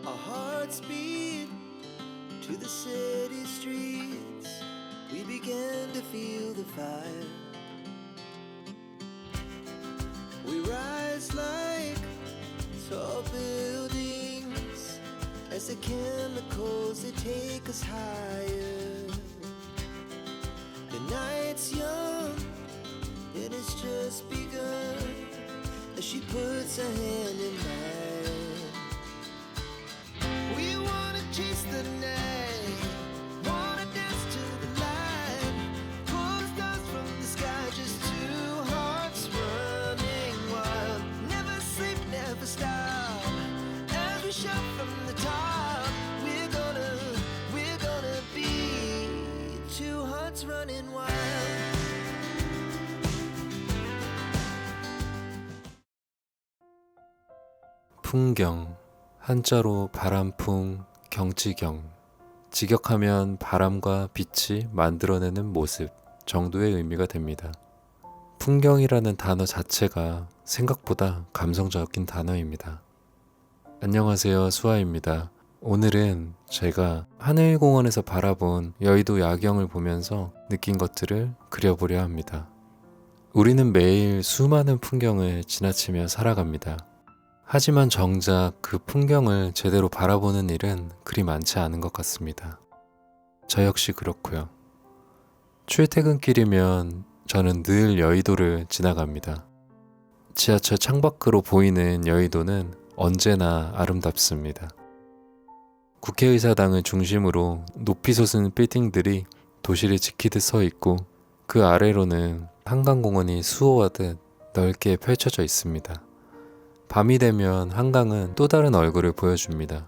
Our hearts beat to the city streets. We began to feel the fire. We rise like tall buildings as the chemicals they take us higher. The night's young and it's just begun as she puts her hand in mine. We wanna chase the night, wanna dance to the light, pull the stars from the sky, just two hearts running wild. Never sleep, never stop, as we shout from the top. We're gonna be two hearts running wild. 풍경, 한자로 바람풍, 경치경, 직역하면 바람과 빛이 만들어내는 모습 정도의 의미가 됩니다. 풍경이라는 단어 자체가 생각보다 감성적인 단어입니다. 안녕하세요, 수아입니다. 오늘은 제가 하늘공원에서 바라본 여의도 야경을 보면서 느낀 것들을 그려보려 합니다. 우리는 매일 수많은 풍경을 지나치며 살아갑니다. 하지만 정작 그 풍경을 제대로 바라보는 일은 그리 많지 않은 것 같습니다. 저 역시 그렇고요. 출퇴근길이면 저는 늘 여의도를 지나갑니다. 지하철 창밖으로 보이는 여의도는 언제나 아름답습니다. 국회의사당을 중심으로 높이 솟은 빌딩들이 도시를 지키듯 서 있고 그 아래로는 한강공원이 수호하듯 넓게 펼쳐져 있습니다. 밤이 되면 한강은 또 다른 얼굴을 보여줍니다.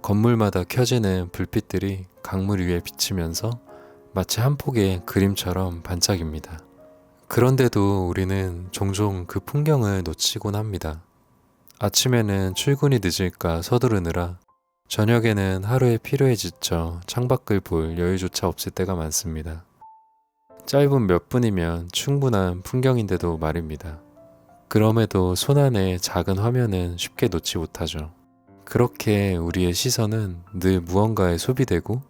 건물마다 켜지는 불빛들이 강물 위에 비치면서 마치 한 폭의 그림처럼 반짝입니다. 그런데도 우리는 종종 그 풍경을 놓치곤 합니다. 아침에는 출근이 늦을까 서두르느라 저녁에는 하루의 피로에 지쳐 창밖을 볼 여유조차 없을 때가 많습니다. 짧은 몇 분이면 충분한 풍경인데도 말입니다. 그럼에도 손안의 작은 화면은 쉽게 놓지 못하죠. 그렇게 우리의 시선은 늘 무언가에 소비되고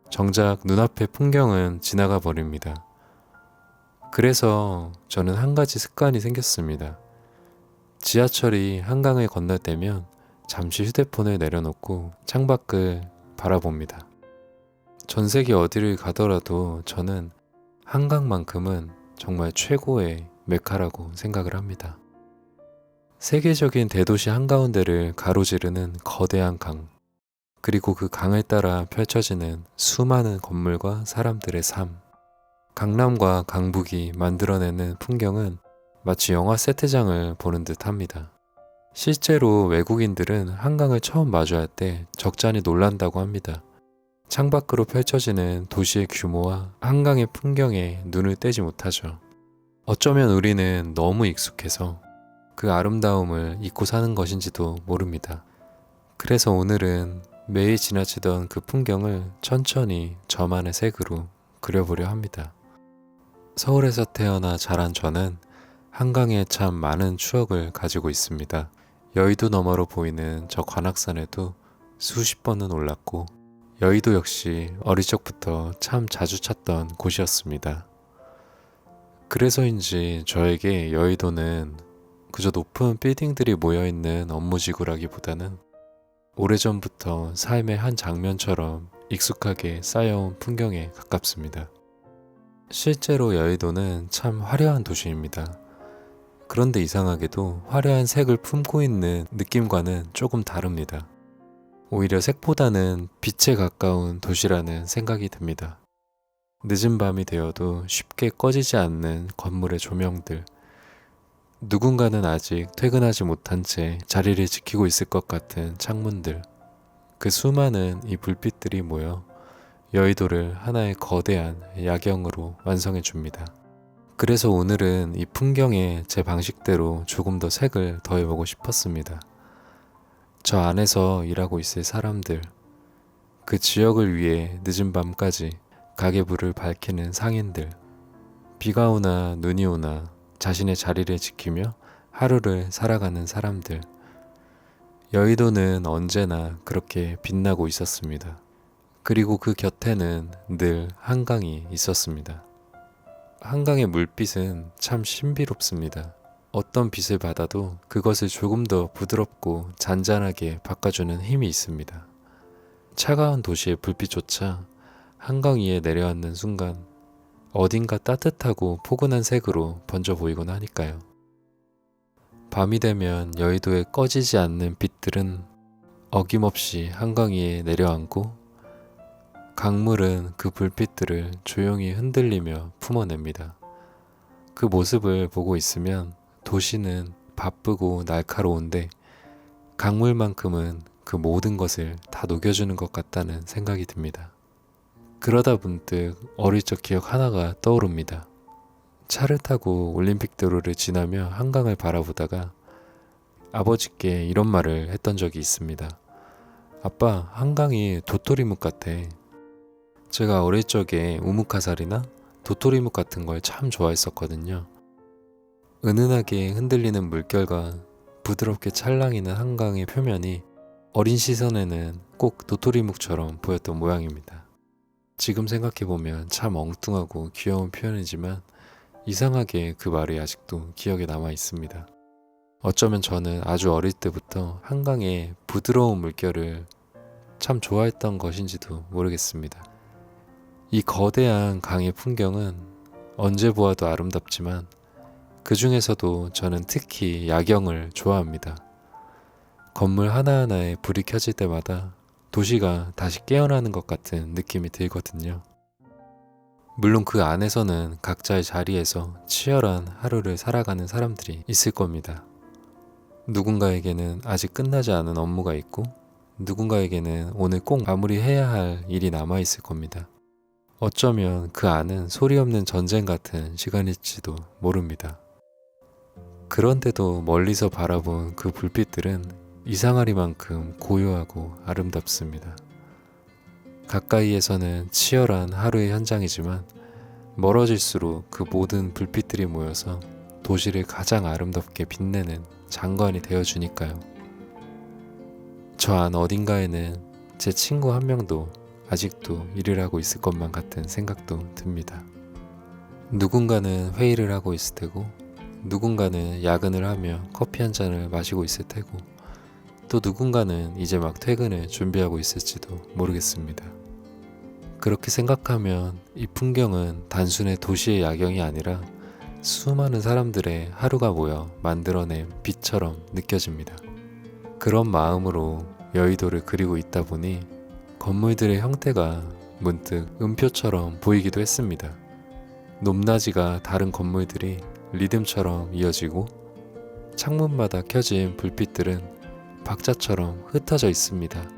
정작 눈앞의 풍경은 지나가 버립니다. 그래서 저는 한 가지 습관이 생겼습니다. 지하철이 한강을 건널 때면 잠시 휴대폰을 내려놓고 창밖을 바라봅니다. 전 세계 어디를 가더라도 저는 한강만큼은 정말 최고의 메카라고 생각을 합니다. 세계적인 대도시 한가운데를 가로지르는 거대한 강, 그리고 그 강을 따라 펼쳐지는 수많은 건물과 사람들의 삶, 강남과 강북이 만들어내는 풍경은 마치 영화 세트장을 보는 듯 합니다. 실제로 외국인들은 한강을 처음 마주할 때 적잖이 놀란다고 합니다. 창밖으로 펼쳐지는 도시의 규모와 한강의 풍경에 눈을 떼지 못하죠. 어쩌면 우리는 너무 익숙해서 그 아름다움을 잊고 사는 것인지도 모릅니다. 그래서 오늘은 매일 지나치던 그 풍경을 천천히 저만의 색으로 그려보려 합니다. 서울에서 태어나 자란 저는 한강에 참 많은 추억을 가지고 있습니다. 여의도 너머로 보이는 저 관악산에도 수십 번은 올랐고 여의도 역시 어릴 적부터 참 자주 찾던 곳이었습니다. 그래서인지 저에게 여의도는 그저 높은 빌딩들이 모여있는 업무지구라기보다는 오래전부터 삶의 한 장면처럼 익숙하게 쌓여온 풍경에 가깝습니다. 실제로 여의도는 참 화려한 도시입니다. 그런데 이상하게도 화려한 색을 품고 있는 느낌과는 조금 다릅니다. 오히려 색보다는 빛에 가까운 도시라는 생각이 듭니다. 늦은 밤이 되어도 쉽게 꺼지지 않는 건물의 조명들, 누군가는 아직 퇴근하지 못한 채 자리를 지키고 있을 것 같은 창문들, 그 수많은 이 불빛들이 모여 여의도를 하나의 거대한 야경으로 완성해 줍니다. 그래서 오늘은 이 풍경에 제 방식대로 조금 더 색을 더해보고 싶었습니다. 저 안에서 일하고 있을 사람들, 그 지역을 위해 늦은 밤까지 가게불을 밝히는 상인들, 비가 오나 눈이 오나 자신의 자리를 지키며 하루를 살아가는 사람들, 여의도는 언제나 그렇게 빛나고 있었습니다. 그리고 그 곁에는 늘 한강이 있었습니다. 한강의 물빛은 참 신비롭습니다. 어떤 빛을 받아도 그것을 조금 더 부드럽고 잔잔하게 바꿔주는 힘이 있습니다. 차가운 도시의 불빛조차 한강 위에 내려앉는 순간 어딘가 따뜻하고 포근한 색으로 번져 보이곤 하니까요. 밤이 되면 여의도에 꺼지지 않는 빛들은 어김없이 한강 위에 내려앉고 강물은 그 불빛들을 조용히 흔들리며 품어냅니다. 그 모습을 보고 있으면 도시는 바쁘고 날카로운데 강물만큼은 그 모든 것을 다 녹여주는 것 같다는 생각이 듭니다. 그러다 문득 어릴 적 기억 하나가 떠오릅니다. 차를 타고 올림픽도로를 지나며 한강을 바라보다가 아버지께 이런 말을 했던 적이 있습니다. 아빠, 한강이 도토리묵 같아. 제가 어릴 적에 우묵화살이나 도토리묵 같은 걸 참 좋아했었거든요. 은은하게 흔들리는 물결과 부드럽게 찰랑이는 한강의 표면이 어린 시선에는 꼭 도토리묵처럼 보였던 모양입니다. 지금 생각해보면 참 엉뚱하고 귀여운 표현이지만 이상하게 그 말이 아직도 기억에 남아 있습니다. 어쩌면 저는 아주 어릴 때부터 한강의 부드러운 물결을 참 좋아했던 것인지도 모르겠습니다. 이 거대한 강의 풍경은 언제 보아도 아름답지만 그 중에서도 저는 특히 야경을 좋아합니다. 건물 하나하나에 불이 켜질 때마다 도시가 다시 깨어나는 것 같은 느낌이 들거든요. 물론 그 안에서는 각자의 자리에서 치열한 하루를 살아가는 사람들이 있을 겁니다. 누군가에게는 아직 끝나지 않은 업무가 있고 누군가에게는 오늘 꼭 마무리해야 할 일이 남아있을 겁니다. 어쩌면 그 안은 소리 없는 전쟁 같은 시간일지도 모릅니다. 그런데도 멀리서 바라본 그 불빛들은 이상하리만큼 고요하고 아름답습니다. 가까이에서는 치열한 하루의 현장이지만 멀어질수록 그 모든 불빛들이 모여서 도시를 가장 아름답게 빛내는 장관이 되어주니까요. 저 안 어딘가에는 제 친구 한 명도 아직도 일을 하고 있을 것만 같은 생각도 듭니다. 누군가는 회의를 하고 있을 테고 누군가는 야근을 하며 커피 한 잔을 마시고 있을 테고 또 누군가는 이제 막 퇴근을 준비하고 있을지도 모르겠습니다. 그렇게 생각하면 이 풍경은 단순히 도시의 야경이 아니라 수많은 사람들의 하루가 모여 만들어낸 빛처럼 느껴집니다. 그런 마음으로 여의도를 그리고 있다 보니 건물들의 형태가 문득 음표처럼 보이기도 했습니다. 높낮이가 다른 건물들이 리듬처럼 이어지고 창문마다 켜진 불빛들은 박자처럼 흩어져 있습니다.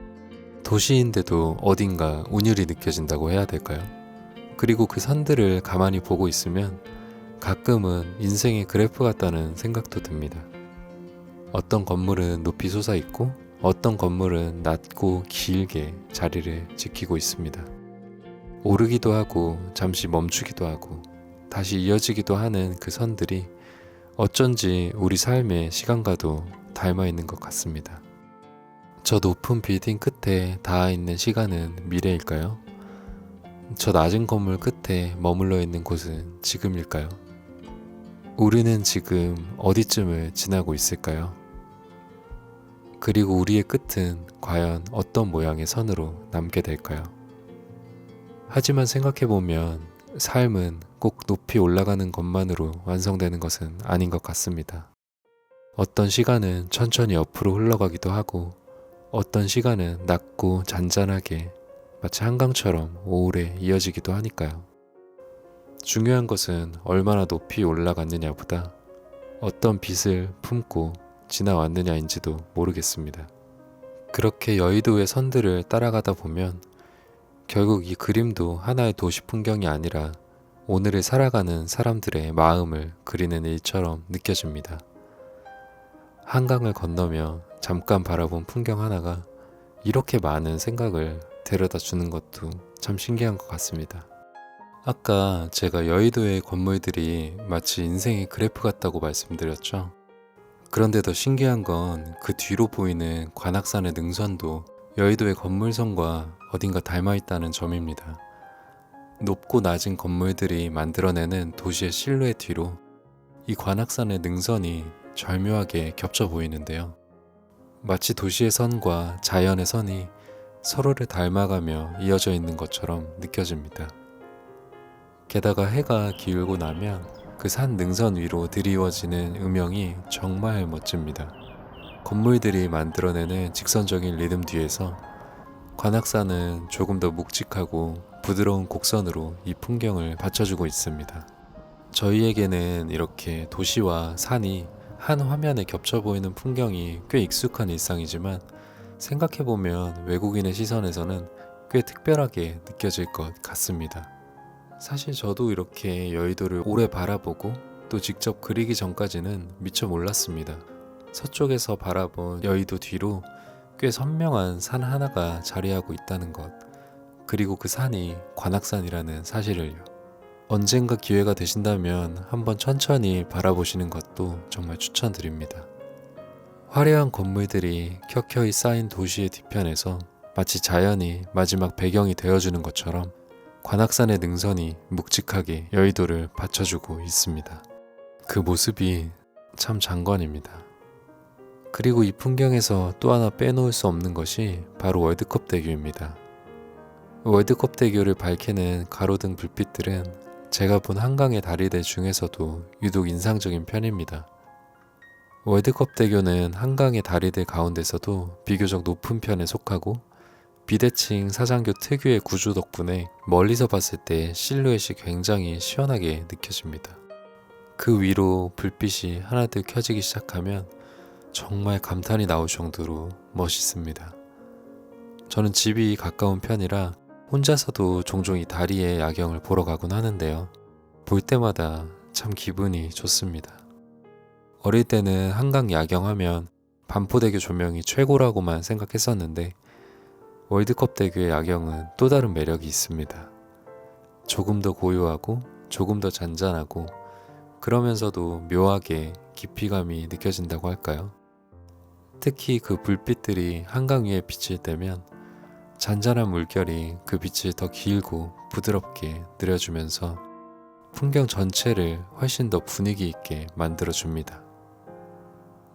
도시인데도 어딘가 운율이 느껴진다고 해야 될까요? 그리고 그 선들을 가만히 보고 있으면 가끔은 인생의 그래프 같다는 생각도 듭니다. 어떤 건물은 높이 솟아있고 어떤 건물은 낮고 길게 자리를 지키고 있습니다. 오르기도 하고 잠시 멈추기도 하고 다시 이어지기도 하는 그 선들이 어쩐지 우리 삶의 시간과도 닮아 있는 것 같습니다. 저 높은 빌딩 끝에 닿아 있는 시간은 미래일까요? 저 낮은 건물 끝에 머물러 있는 곳은 지금일까요? 우리는 지금 어디쯤을 지나고 있을까요? 그리고 우리의 끝은 과연 어떤 모양의 선으로 남게 될까요? 하지만 생각해보면 삶은 꼭 높이 올라가는 것만으로 완성되는 것은 아닌 것 같습니다. 어떤 시간은 천천히 옆으로 흘러가기도 하고 어떤 시간은 낮고 잔잔하게 마치 한강처럼 오래 이어지기도 하니까요. 중요한 것은 얼마나 높이 올라갔느냐보다 어떤 빛을 품고 지나왔느냐인지도 모르겠습니다. 그렇게 여의도의 선들을 따라가다 보면 결국 이 그림도 하나의 도시 풍경이 아니라 오늘을 살아가는 사람들의 마음을 그리는 일처럼 느껴집니다. 한강을 건너며 잠깐 바라본 풍경 하나가 이렇게 많은 생각을 데려다 주는 것도 참 신기한 것 같습니다. 아까 제가 여의도의 건물들이 마치 인생의 그래프 같다고 말씀드렸죠. 그런데 더 신기한 건 그 뒤로 보이는 관악산의 능선도 여의도의 건물성과 어딘가 닮아있다는 점입니다. 높고 낮은 건물들이 만들어내는 도시의 실루엣 뒤로 이 관악산의 능선이 절묘하게 겹쳐 보이는데요. 마치 도시의 선과 자연의 선이 서로를 닮아가며 이어져 있는 것처럼 느껴집니다. 게다가 해가 기울고 나면 그 산 능선 위로 드리워지는 음영이 정말 멋집니다. 건물들이 만들어내는 직선적인 리듬 뒤에서 관악산은 조금 더 묵직하고 부드러운 곡선으로 이 풍경을 받쳐주고 있습니다. 저희에게는 이렇게 도시와 산이 한 화면에 겹쳐 보이는 풍경이 꽤 익숙한 일상이지만 생각해보면 외국인의 시선에서는 꽤 특별하게 느껴질 것 같습니다. 사실 저도 이렇게 여의도를 오래 바라보고 또 직접 그리기 전까지는 미처 몰랐습니다. 서쪽에서 바라본 여의도 뒤로 꽤 선명한 산 하나가 자리하고 있다는 것, 그리고 그 산이 관악산이라는 사실을요. 언젠가 기회가 되신다면 한번 천천히 바라보시는 것도 정말 추천드립니다. 화려한 건물들이 켜켜이 쌓인 도시의 뒤편에서 마치 자연이 마지막 배경이 되어주는 것처럼 관악산의 능선이 묵직하게 여의도를 받쳐주고 있습니다. 그 모습이 참 장관입니다. 그리고 이 풍경에서 또 하나 빼놓을 수 없는 것이 바로 월드컵 대교입니다. 월드컵 대교를 밝히는 가로등 불빛들은 제가 본 한강의 다리들 중에서도 유독 인상적인 편입니다. 월드컵 대교는 한강의 다리들 가운데서도 비교적 높은 편에 속하고 비대칭 사장교 특유의 구조 덕분에 멀리서 봤을 때 실루엣이 굉장히 시원하게 느껴집니다. 그 위로 불빛이 하나둘 켜지기 시작하면 정말 감탄이 나올 정도로 멋있습니다. 저는 집이 가까운 편이라 혼자서도 종종 이 다리의 야경을 보러 가곤 하는데요. 볼 때마다 참 기분이 좋습니다. 어릴 때는 한강 야경하면 반포대교 조명이 최고라고만 생각했었는데 월드컵 대교의 야경은 또 다른 매력이 있습니다. 조금 더 고요하고 조금 더 잔잔하고 그러면서도 묘하게 깊이감이 느껴진다고 할까요? 특히 그 불빛들이 한강 위에 비칠 때면 잔잔한 물결이 그 빛을 더 길고 부드럽게 느려주면서 풍경 전체를 훨씬 더 분위기 있게 만들어줍니다.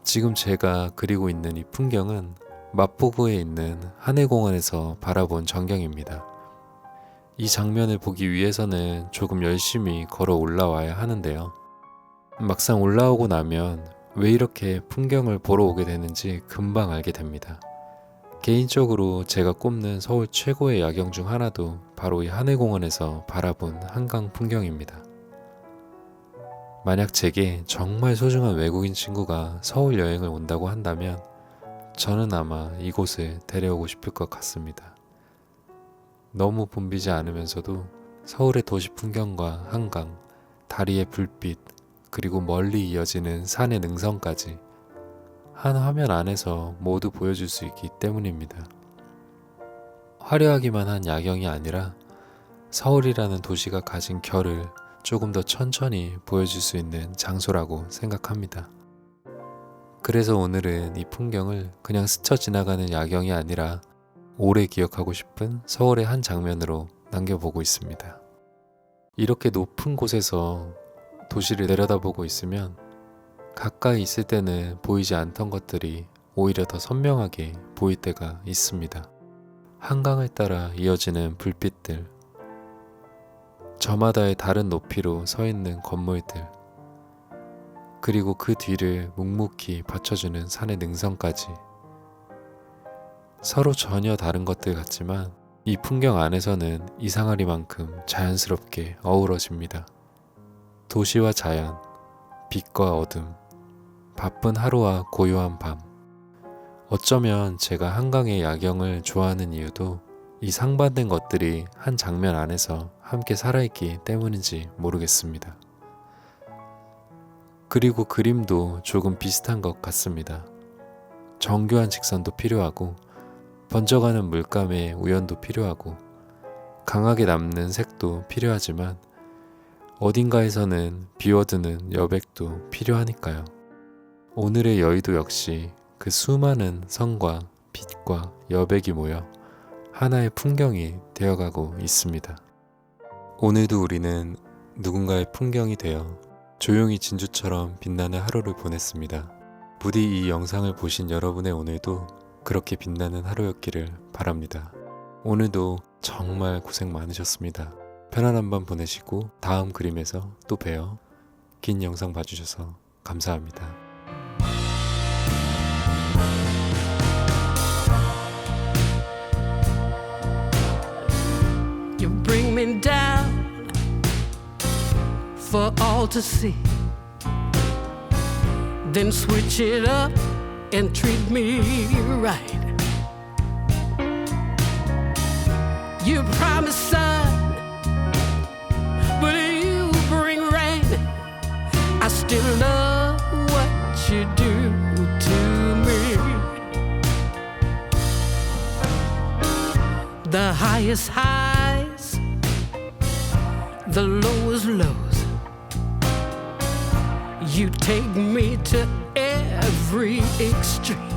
지금 제가 그리고 있는 이 풍경은 마포구에 있는 하늘공원에서 바라본 전경입니다. 이 장면을 보기 위해서는 조금 열심히 걸어 올라와야 하는데요. 막상 올라오고 나면 왜 이렇게 풍경을 보러 오게 되는지 금방 알게 됩니다. 개인적으로 제가 꼽는 서울 최고의 야경 중 하나도 바로 이 하늘공원에서 바라본 한강 풍경입니다. 만약 제게 정말 소중한 외국인 친구가 서울 여행을 온다고 한다면 저는 아마 이곳을 데려오고 싶을 것 같습니다. 너무 붐비지 않으면서도 서울의 도시 풍경과 한강, 다리의 불빛, 그리고 멀리 이어지는 산의 능선까지 한 화면 안에서 모두 보여줄 수 있기 때문입니다. 화려하기만 한 야경이 아니라 서울이라는 도시가 가진 결을 조금 더 천천히 보여줄 수 있는 장소라고 생각합니다. 그래서 오늘은 이 풍경을 그냥 스쳐 지나가는 야경이 아니라 오래 기억하고 싶은 서울의 한 장면으로 남겨보고 있습니다. 이렇게 높은 곳에서 도시를 내려다보고 있으면 가까이 있을 때는 보이지 않던 것들이 오히려 더 선명하게 보일 때가 있습니다. 한강을 따라 이어지는 불빛들, 저마다의 다른 높이로 서 있는 건물들, 그리고 그 뒤를 묵묵히 받쳐주는 산의 능선까지 서로 전혀 다른 것들 같지만 이 풍경 안에서는 이상하리만큼 자연스럽게 어우러집니다. 도시와 자연, 빛과 어둠, 바쁜 하루와 고요한 밤. 어쩌면 제가 한강의 야경을 좋아하는 이유도 이 상반된 것들이 한 장면 안에서 함께 살아있기 때문인지 모르겠습니다. 그리고 그림도 조금 비슷한 것 같습니다. 정교한 직선도 필요하고 번져가는 물감의 우연도 필요하고 강하게 남는 색도 필요하지만 어딘가에서는 비워두는 여백도 필요하니까요. 오늘의 여의도 역시 그 수많은 성과 빛과 여백이 모여 하나의 풍경이 되어가고 있습니다. 오늘도 우리는 누군가의 풍경이 되어 조용히 진주처럼 빛나는 하루를 보냈습니다. 부디 이 영상을 보신 여러분의 오늘도 그렇게 빛나는 하루였기를 바랍니다. 오늘도 정말 고생 많으셨습니다. 편안한 밤 보내시고 다음 그림에서 또 봬요. 긴 영상 봐주셔서 감사합니다. You bring me down for all to see, then switch it up and treat me right. You promise sun, but you bring rain. I still love what you do to me. The highest highs, the lowest lows. You take me to every extreme.